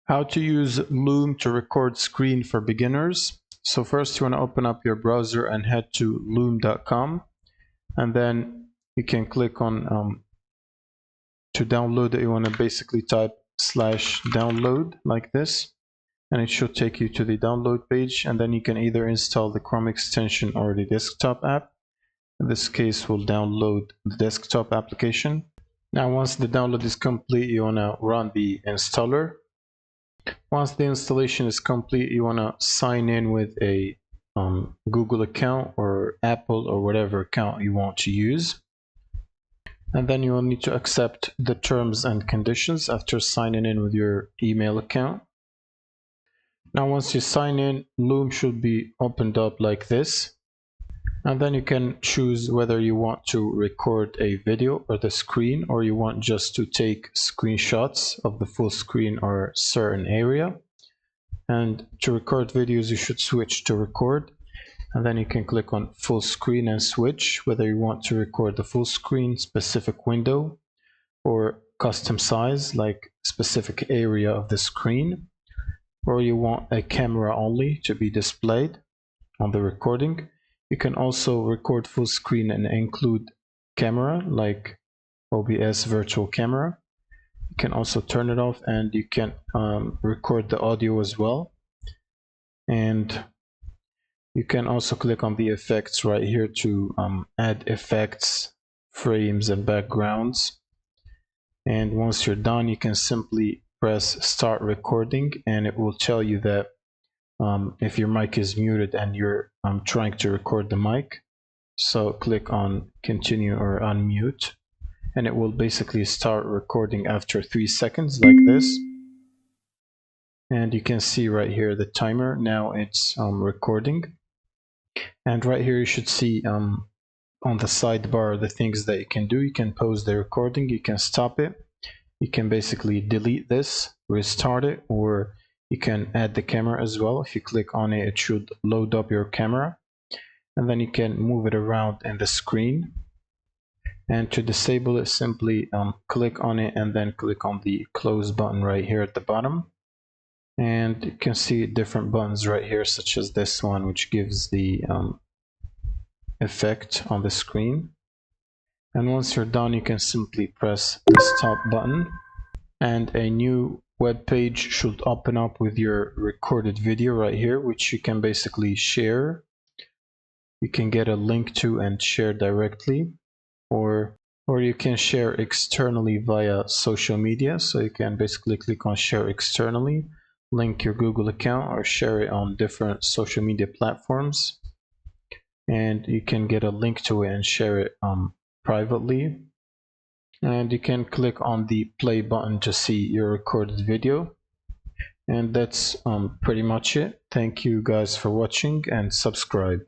How to use Loom to record screen for beginners. So first you want to open up your browser and head to loom.com, and then you can click on to download it. You want to basically type /download like this, and it should take you to the download page, and then you can either install the Chrome extension or the desktop app. In this case, we'll download the desktop application. Now once the download is complete, you want to run the installer. Once the installation is complete, you want to sign in with a Google account or Apple or whatever account you want to use. And then you will need to accept the terms and conditions after signing in with your email account. Now once you sign in, Loom should be opened up like this. And then you can choose whether you want to record a video or the screen, or you want just to take screenshots of the full screen or certain area. And to record videos, you should switch to record. And then you can click on full screen and switch whether you want to record the full screen, specific window, or custom size, like specific area of the screen, or you want a camera only to be displayed on the recording. You can also record full screen and include camera, like OBS virtual camera. You can also turn it off, and you can record the audio as well. And you can also click on the effects right here to add effects, frames, and backgrounds. And once you're done, you can simply press start recording, and it will tell you that if your mic is muted and you're trying to record the mic. So click on continue or unmute, and it will basically start recording after 3 seconds like this. And you can see right here the timer. Now it's recording. And right here you should see on the sidebar the things that you can do. You can pause the recording, you can stop it, you can basically delete this, restart it, or you can add the camera as well. If you click on it, it should load up your camera, and then you can move it around in the screen. And to disable it, simply click on it and then click on the close button right here at the bottom. And you can see different buttons right here, such as this one, which gives the effect on the screen. And once you're done, you can simply press the stop button, and a new web page should open up with your recorded video right here, which you can basically share. You can get a link to and share directly, or you can share externally via social media. So you can basically click on share externally, link your Google account, or share it on different social media platforms, and you can get a link to it and share it privately. And you can click on the play button to see your recorded video. And that's pretty much it. Thank you guys for watching, and subscribe.